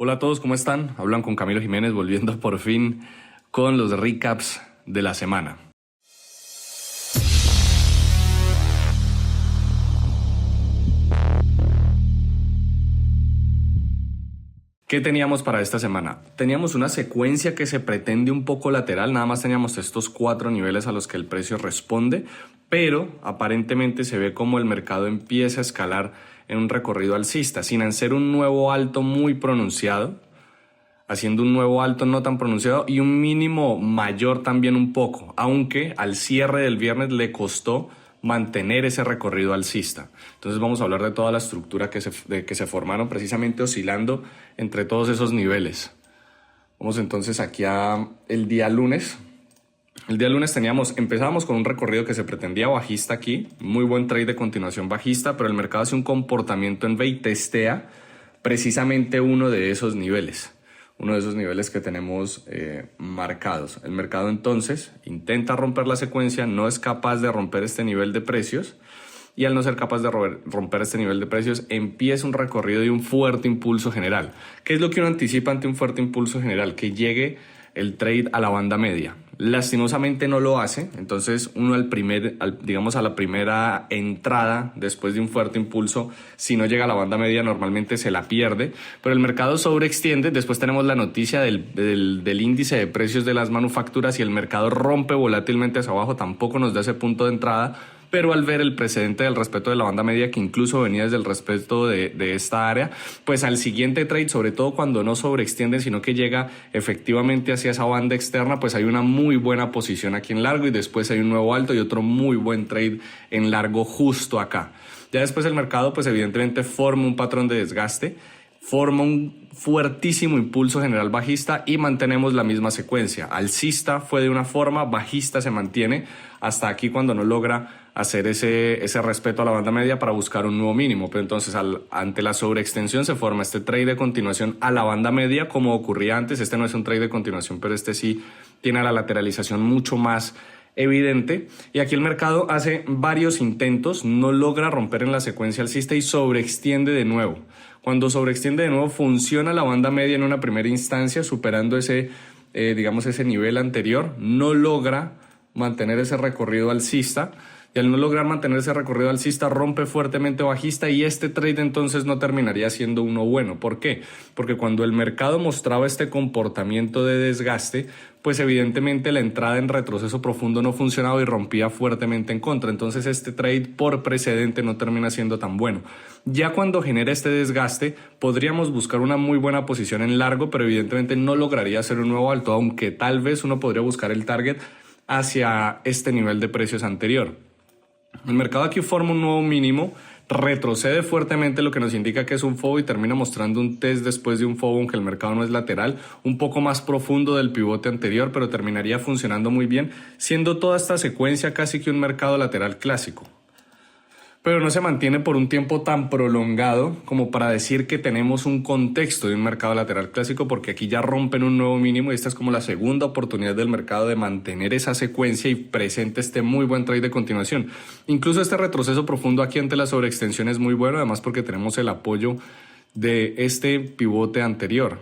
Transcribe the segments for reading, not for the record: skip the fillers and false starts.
Hola a todos, ¿cómo están? Hablan con Camilo Jiménez, volviendo por fin con los recaps de la semana. ¿Qué teníamos para esta semana? Teníamos una secuencia que se pretende un poco lateral, nada más teníamos estos 4 niveles a los que el precio responde, pero aparentemente se ve como el mercado empieza a escalar en un recorrido alcista, sin hacer un nuevo alto muy pronunciado, haciendo un nuevo alto no tan pronunciado y un mínimo mayor también un poco, aunque al cierre del viernes le costó mantener ese recorrido alcista. Entonces vamos a hablar de toda la estructura que se formaron precisamente oscilando entre todos esos niveles. Vamos entonces aquí a el día lunes. El día lunes empezábamos con un recorrido que se pretendía bajista aquí, muy buen trade de continuación bajista, pero el mercado hace un comportamiento en V y testea precisamente uno de esos niveles que tenemos marcados. El mercado entonces intenta romper la secuencia, no es capaz de romper este nivel de precios y al no ser capaz de romper este nivel de precios empieza un recorrido y un fuerte impulso general. ¿Qué es lo que uno anticipa ante un fuerte impulso general? Que llegue el trade a la banda media. Lastimosamente no lo hace, entonces uno a la primera entrada después de un fuerte impulso, si no llega a la banda media normalmente se la pierde, pero el mercado sobreextiende. Después tenemos la noticia del índice de precios de las manufacturas y el mercado rompe volátilmente hacia abajo, tampoco nos da ese punto de entrada, pero al ver el precedente del respeto de la banda media, que incluso venía desde el respeto de esta área, pues al siguiente trade, sobre todo cuando no sobreextienden, sino que llega efectivamente hacia esa banda externa, pues hay una muy buena posición aquí en largo y después hay un nuevo alto y otro muy buen trade en largo justo acá. Ya después el mercado, pues evidentemente forma un patrón de desgaste, forma un fuertísimo impulso general bajista y mantenemos la misma secuencia. Alcista fue de una forma, bajista se mantiene hasta aquí cuando no logra hacer ese respeto a la banda media para buscar un nuevo mínimo. Pero entonces ante la sobreextensión se forma este trade de continuación a la banda media como ocurría antes. Este no es un trade de continuación, pero este sí tiene la lateralización mucho más evidente, y aquí el mercado hace varios intentos, no logra romper en la secuencia alcista y sobreextiende de nuevo. Cuando sobreextiende de nuevo funciona la banda media en una primera instancia, superando ese nivel anterior, no logra mantener ese recorrido alcista, y al no lograr mantener ese recorrido alcista rompe fuertemente bajista y este trade entonces no terminaría siendo uno bueno. ¿Por qué? Porque cuando el mercado mostraba este comportamiento de desgaste, pues evidentemente la entrada en retroceso profundo no funcionaba y rompía fuertemente en contra. Entonces este trade por precedente no termina siendo tan bueno. Ya cuando genera este desgaste podríamos buscar una muy buena posición en largo, pero evidentemente no lograría hacer un nuevo alto, aunque tal vez uno podría buscar el target hacia este nivel de precios anterior. El mercado aquí forma un nuevo mínimo, retrocede fuertemente, lo que nos indica que es un FOBO y termina mostrando un test después de un FOBO, aunque el mercado no es lateral, un poco más profundo del pivote anterior, pero terminaría funcionando muy bien, siendo toda esta secuencia casi que un mercado lateral clásico. Pero no se mantiene por un tiempo tan prolongado como para decir que tenemos un contexto de un mercado lateral clásico, porque aquí ya rompen un nuevo mínimo y esta es como la segunda oportunidad del mercado de mantener esa secuencia y presente este muy buen trade de continuación. Incluso este retroceso profundo aquí ante la sobreextensión es muy bueno, además porque tenemos el apoyo de este pivote anterior.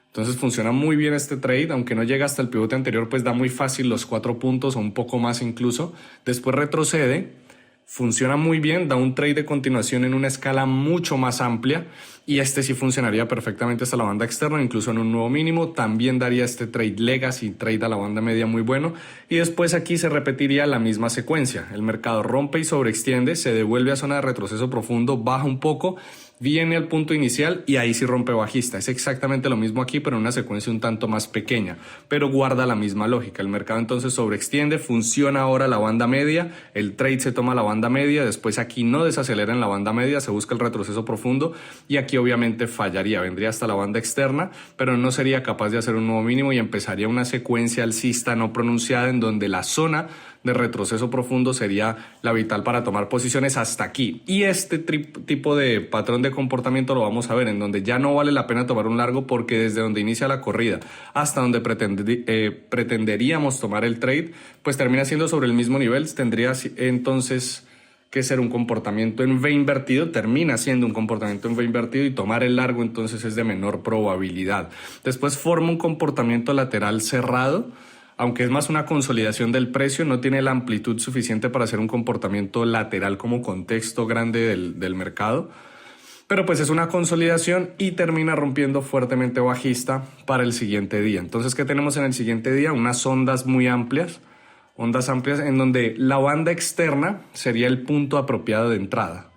Entonces funciona muy bien este trade, aunque no llega hasta el pivote anterior, pues da muy fácil los 4 puntos o un poco más incluso. Después retrocede. Funciona muy bien, da un trade de continuación en una escala mucho más amplia y este sí funcionaría perfectamente hasta la banda externa, incluso en un nuevo mínimo. También daría este trade legacy, trade a la banda media muy bueno, y después aquí se repetiría la misma secuencia. El mercado rompe y sobreextiende, se devuelve a zona de retroceso profundo, baja un poco, viene al punto inicial y ahí sí rompe bajista. Es exactamente lo mismo aquí, pero en una secuencia un tanto más pequeña, pero guarda la misma lógica. El mercado entonces sobreextiende, funciona ahora la banda media, el trade se toma la banda media, después aquí no desacelera en la banda media, se busca el retroceso profundo y aquí obviamente fallaría, vendría hasta la banda externa, pero no sería capaz de hacer un nuevo mínimo y empezaría una secuencia alcista no pronunciada en donde la zona de retroceso profundo sería la vital para tomar posiciones hasta aquí. Y este tipo de patrón de comportamiento lo vamos a ver en donde ya no vale la pena tomar un largo, porque desde donde inicia la corrida hasta donde pretenderíamos tomar el trade, pues termina siendo sobre el mismo nivel. Tendría entonces que ser un comportamiento en V invertido, termina siendo un comportamiento en V invertido y tomar el largo entonces es de menor probabilidad. Después forma un comportamiento lateral cerrado, aunque es más una consolidación del precio, no tiene la amplitud suficiente para hacer un comportamiento lateral como contexto grande del mercado. Pero pues es una consolidación y termina rompiendo fuertemente bajista para el siguiente día. Entonces, ¿qué tenemos en el siguiente día? Unas ondas amplias en donde la banda externa sería el punto apropiado de entrada.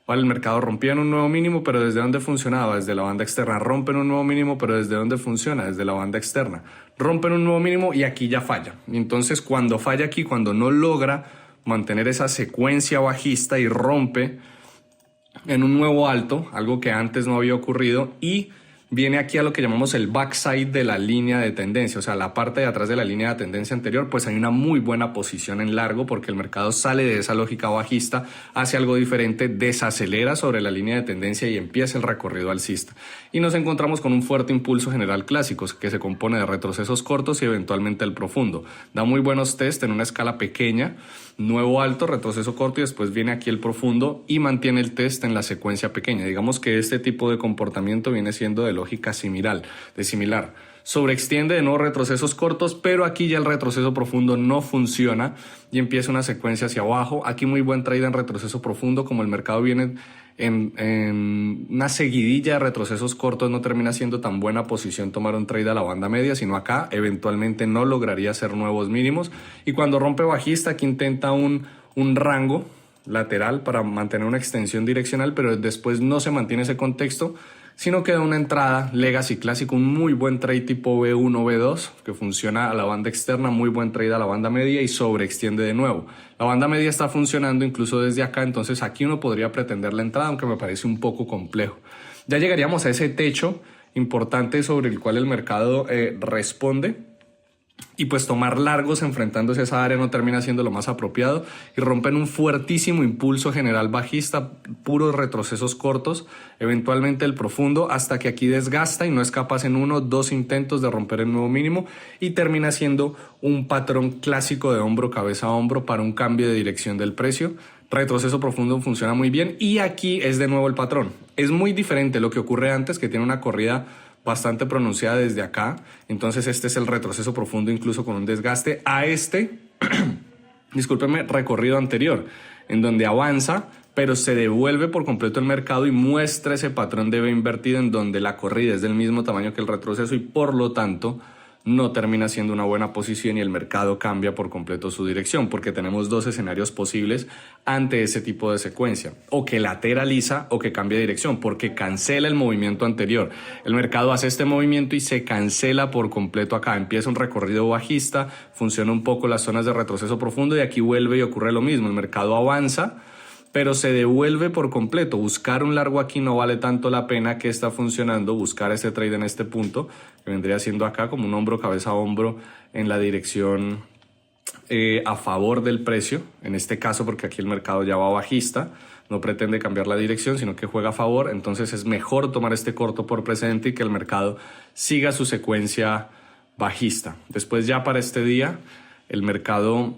¿Vale? El mercado rompía en un nuevo mínimo, pero ¿desde dónde funcionaba? Desde la banda externa. Rompen un nuevo mínimo, pero ¿desde dónde funciona? Desde la banda externa. Rompen un nuevo mínimo y aquí ya falla. Y entonces cuando falla aquí, cuando no logra mantener esa secuencia bajista y rompe en un nuevo alto, algo que antes no había ocurrido, y viene aquí a lo que llamamos el backside de la línea de tendencia, o sea, la parte de atrás de la línea de tendencia anterior, pues hay una muy buena posición en largo porque el mercado sale de esa lógica bajista, hace algo diferente, desacelera sobre la línea de tendencia y empieza el recorrido alcista. Y nos encontramos con un fuerte impulso general clásico que se compone de retrocesos cortos y eventualmente el profundo. Da muy buenos test en una escala pequeña, nuevo alto, retroceso corto y después viene aquí el profundo y mantiene el test en la secuencia pequeña. Digamos que este tipo de comportamiento viene siendo de lógica similar. Sobreextiende de nuevo retrocesos cortos, pero aquí ya el retroceso profundo no funciona y empieza una secuencia hacia abajo. Aquí muy buen trade en retroceso profundo, como el mercado viene en una seguidilla de retrocesos cortos, no termina siendo tan buena posición tomar un trade a la banda media, sino acá eventualmente no lograría hacer nuevos mínimos. Y cuando rompe bajista, aquí intenta un rango lateral para mantener una extensión direccional, pero después no se mantiene ese contexto, sino que da una entrada legacy clásico, un muy buen trade tipo B1, B2, que funciona a la banda externa, muy buen trade a la banda media y sobreextiende de nuevo. La banda media está funcionando incluso desde acá, entonces aquí uno podría pretender la entrada, aunque me parece un poco complejo. Ya llegaríamos a ese techo importante sobre el cual el mercado responde. Y pues tomar largos enfrentándose a esa área no termina siendo lo más apropiado y rompen un fuertísimo impulso general bajista, puros retrocesos cortos, eventualmente el profundo, hasta que aquí desgasta y no es capaz en 1 o 2 intentos de romper el nuevo mínimo y termina siendo un patrón clásico de hombro, cabeza a hombro para un cambio de dirección del precio. Retroceso profundo funciona muy bien y aquí es de nuevo el patrón. Es muy diferente lo que ocurre antes, que tiene una corrida bastante pronunciada desde acá, entonces este es el retroceso profundo incluso con un desgaste a recorrido anterior, en donde avanza pero se devuelve por completo el mercado y muestra ese patrón de V invertido en donde la corrida es del mismo tamaño que el retroceso y por lo tanto no termina siendo una buena posición y el mercado cambia por completo su dirección, porque tenemos 2 escenarios posibles ante ese tipo de secuencia, o que lateraliza o que cambia de dirección, porque cancela el movimiento anterior. El mercado hace este movimiento y se cancela por completo acá, empieza un recorrido bajista, funciona un poco las zonas de retroceso profundo y aquí vuelve y ocurre lo mismo, el mercado avanza, pero se devuelve por completo. Buscar un largo aquí no vale tanto la pena que está funcionando, buscar este trade en este punto, que vendría siendo acá como un hombro, cabeza a hombro en la dirección a favor del precio, en este caso porque aquí el mercado ya va bajista, no pretende cambiar la dirección, sino que juega a favor, entonces es mejor tomar este corto por precedente y que el mercado siga su secuencia bajista. Después ya para este día, el mercado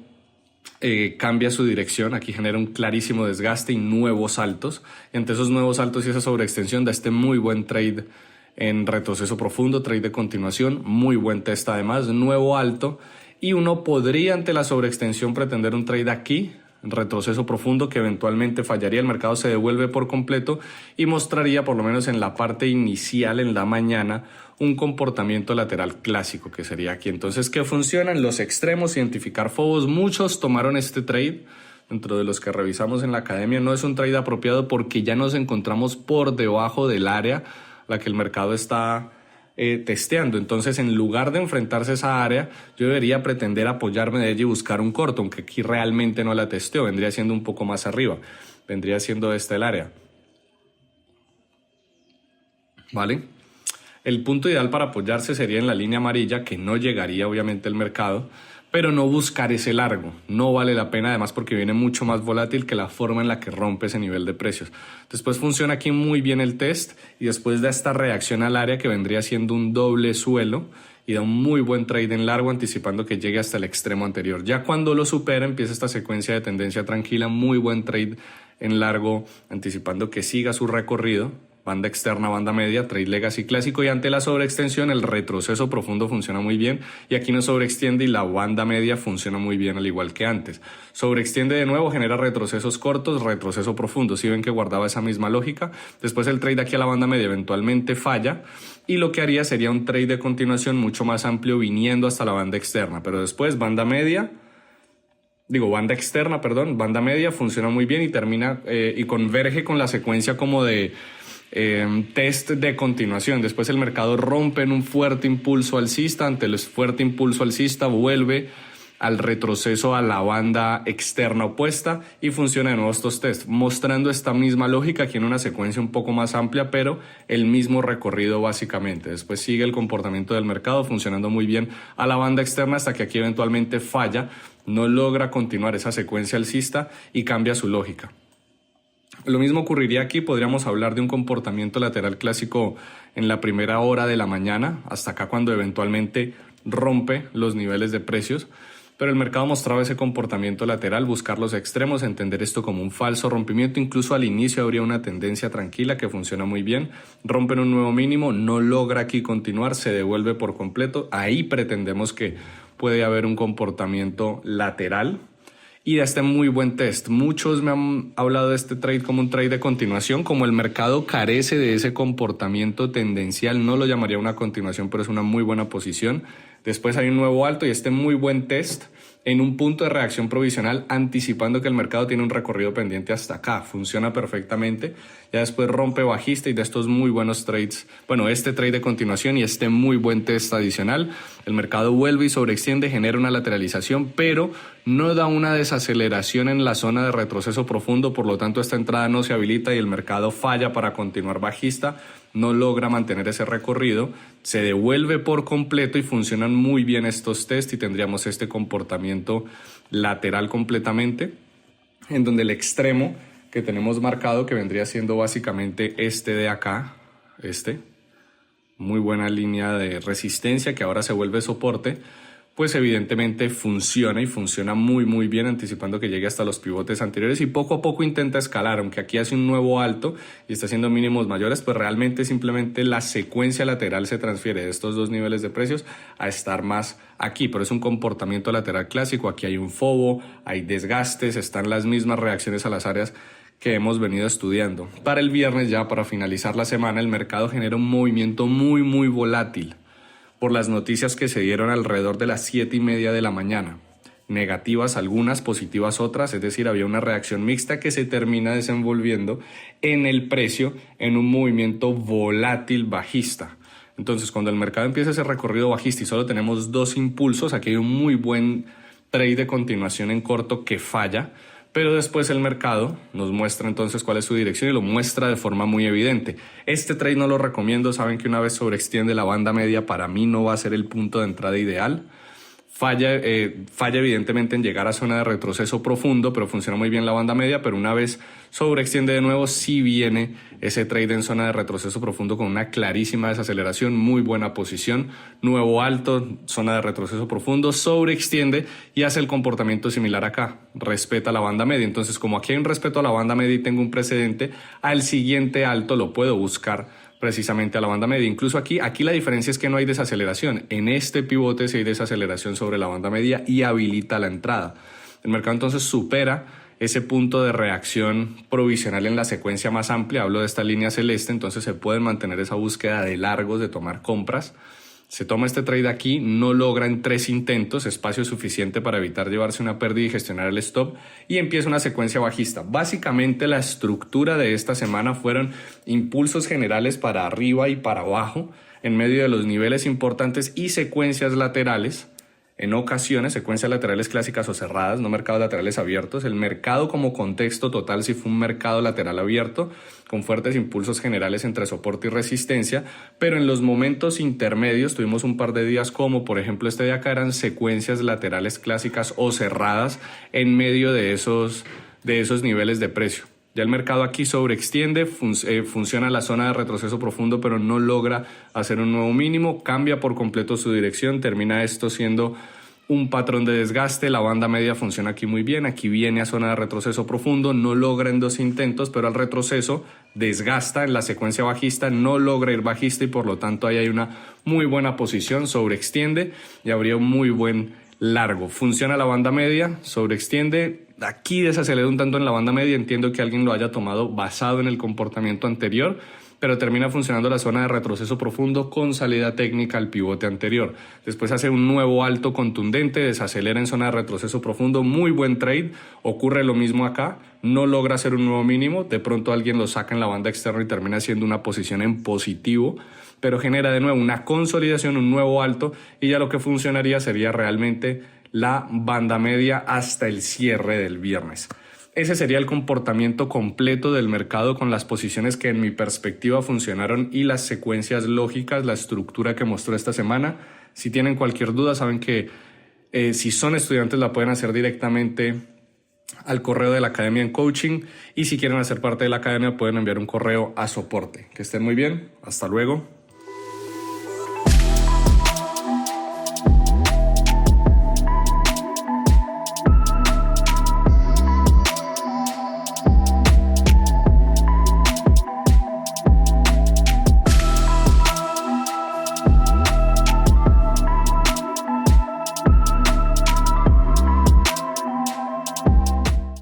cambia su dirección, aquí genera un clarísimo desgaste y nuevos altos. Entre esos nuevos altos y esa sobreextensión da este muy buen trade en retroceso profundo, trade de continuación, muy buen test además, nuevo alto y uno podría ante la sobreextensión pretender un trade aquí, en retroceso profundo que eventualmente fallaría, el mercado se devuelve por completo y mostraría por lo menos en la parte inicial en la mañana un comportamiento lateral clásico que sería aquí. Entonces, ¿qué funcionan? Los extremos, identificar fobos. Muchos tomaron este trade, dentro de los que revisamos en la academia. No es un trade apropiado porque ya nos encontramos por debajo del área a la que el mercado está testeando. Entonces, en lugar de enfrentarse a esa área, yo debería pretender apoyarme de ella y buscar un corto, aunque aquí realmente no la testeo. Vendría siendo un poco más arriba. Vendría siendo esta el área. ¿Vale? El punto ideal para apoyarse sería en la línea amarilla, que no llegaría obviamente el mercado, pero no buscar ese largo. No vale la pena, además porque viene mucho más volátil que la forma en la que rompe ese nivel de precios. Después funciona aquí muy bien el test y después da esta reacción al área que vendría siendo un doble suelo y da un muy buen trade en largo anticipando que llegue hasta el extremo anterior. Ya cuando lo supera empieza esta secuencia de tendencia tranquila, muy buen trade en largo anticipando que siga su recorrido. Banda externa, banda media, trade legacy clásico, y ante la sobreextensión el retroceso profundo funciona muy bien y aquí no sobreextiende y la banda media funciona muy bien al igual que antes. Sobreextiende de nuevo, genera retrocesos cortos, retroceso profundo. Si ven que guardaba esa misma lógica, después el trade aquí a la banda media eventualmente falla y lo que haría sería un trade de continuación mucho más amplio viniendo hasta la banda externa, pero después banda media funciona muy bien y termina y converge con la secuencia como de test de continuación. Después el mercado rompe en un fuerte impulso alcista, ante el fuerte impulso alcista vuelve al retroceso a la banda externa opuesta y funciona de nuevo estos test, mostrando esta misma lógica aquí en una secuencia un poco más amplia, pero el mismo recorrido básicamente. Después sigue el comportamiento del mercado funcionando muy bien a la banda externa hasta que aquí eventualmente falla, no logra continuar esa secuencia alcista y cambia su lógica. Lo mismo ocurriría aquí, podríamos hablar de un comportamiento lateral clásico en la primera hora de la mañana, hasta acá cuando eventualmente rompe los niveles de precios, pero el mercado mostraba ese comportamiento lateral, buscar los extremos, entender esto como un falso rompimiento, incluso al inicio habría una tendencia tranquila que funciona muy bien, rompen un nuevo mínimo, no logra aquí continuar, se devuelve por completo, ahí pretendemos que puede haber un comportamiento lateral. Y de este muy buen test. Muchos me han hablado de este trade como un trade de continuación. Como el mercado carece de ese comportamiento tendencial, no lo llamaría una continuación, pero es una muy buena posición. Después hay un nuevo alto y este muy buen test en un punto de reacción provisional, anticipando que el mercado tiene un recorrido pendiente hasta acá. Funciona perfectamente. Ya después rompe bajista y de estos muy buenos trades, bueno, este trade de continuación y este muy buen test adicional, el mercado vuelve y sobreextiende, genera una lateralización, pero no da una desaceleración en la zona de retroceso profundo, por lo tanto esta entrada no se habilita y el mercado falla para continuar bajista, no logra mantener ese recorrido, se devuelve por completo y funcionan muy bien estos test y tendríamos este comportamiento lateral completamente, en donde el extremo que tenemos marcado, que vendría siendo básicamente este de acá, muy buena línea de resistencia que ahora se vuelve soporte, pues evidentemente funciona y funciona muy bien, anticipando que llegue hasta los pivotes anteriores y poco a poco intenta escalar, aunque aquí hace un nuevo alto y está haciendo mínimos mayores, pues realmente simplemente la secuencia lateral se transfiere de estos dos niveles de precios a estar más aquí, pero es un comportamiento lateral clásico. Aquí hay un fobo, hay desgastes, están las mismas reacciones a las áreas que hemos venido estudiando. Para el viernes, ya para finalizar la semana, el mercado genera un movimiento muy volátil por las noticias que se dieron alrededor de las 7:30 de la mañana. Negativas algunas, positivas otras, es decir, había una reacción mixta que se termina desenvolviendo en el precio en un movimiento volátil bajista. Entonces, cuando el mercado empieza ese recorrido bajista y solo tenemos dos impulsos, aquí hay un muy buen trade de continuación en corto que falla, pero después el mercado nos muestra entonces cuál es su dirección y lo muestra de forma muy evidente. Este trade no lo recomiendo, saben que una vez sobreextiende la banda media, para mí no va a ser el punto de entrada ideal. Falla evidentemente en llegar a zona de retroceso profundo, pero funciona muy bien la banda media, pero una vez sobreextiende de nuevo, sí viene ese trade en zona de retroceso profundo con una clarísima desaceleración, muy buena posición, nuevo alto, zona de retroceso profundo, sobreextiende y hace el comportamiento similar acá, respeta la banda media. Entonces, como aquí hay un respeto a la banda media y tengo un precedente, al siguiente alto lo puedo buscar precisamente a la banda media. Incluso aquí la diferencia es que no hay desaceleración. En este pivote sí hay desaceleración sobre la banda media y habilita la entrada. El mercado entonces supera ese punto de reacción provisional en la secuencia más amplia. Hablo de esta línea celeste, entonces se pueden mantener esa búsqueda de largos, de tomar compras. Se toma este trade aquí, no logra en 3 intentos, espacio suficiente para evitar llevarse una pérdida y gestionar el stop, y empieza una secuencia bajista. Básicamente la estructura de esta semana fueron impulsos generales para arriba y para abajo, en medio de los niveles importantes y secuencias laterales. En ocasiones, secuencias laterales clásicas o cerradas, no mercados laterales abiertos. El mercado como contexto total sí fue un mercado lateral abierto, con fuertes impulsos generales entre soporte y resistencia, pero en los momentos intermedios tuvimos un par de días como, por ejemplo, este de acá, eran secuencias laterales clásicas o cerradas en medio de esos niveles de precio. Ya el mercado aquí sobreextiende, funciona la zona de retroceso profundo, pero no logra hacer un nuevo mínimo, cambia por completo su dirección, termina esto siendo un patrón de desgaste. La banda media funciona aquí muy bien, aquí viene a zona de retroceso profundo, no logra en 2 intentos, pero al retroceso desgasta en la secuencia bajista, no logra ir bajista y por lo tanto ahí hay una muy buena posición, sobreextiende y habría un muy buen largo. Funciona la banda media, sobreextiende, aquí desacelera un tanto en la banda media, entiendo que alguien lo haya tomado basado en el comportamiento anterior, pero termina funcionando la zona de retroceso profundo con salida técnica al pivote anterior. Después hace un nuevo alto contundente, desacelera en zona de retroceso profundo, muy buen trade. Ocurre lo mismo acá, no logra hacer un nuevo mínimo, de pronto alguien lo saca en la banda externa y termina haciendo una posición en positivo, pero genera de nuevo una consolidación, un nuevo alto, y ya lo que funcionaría sería realmente la banda media hasta el cierre del viernes. Ese sería el comportamiento completo del mercado con las posiciones que en mi perspectiva funcionaron y las secuencias lógicas, la estructura que mostró esta semana. Si tienen cualquier duda, saben que si son estudiantes la pueden hacer directamente al correo de la Academia en Coaching, y si quieren hacer parte de la Academia pueden enviar un correo a soporte. Que estén muy bien, hasta luego.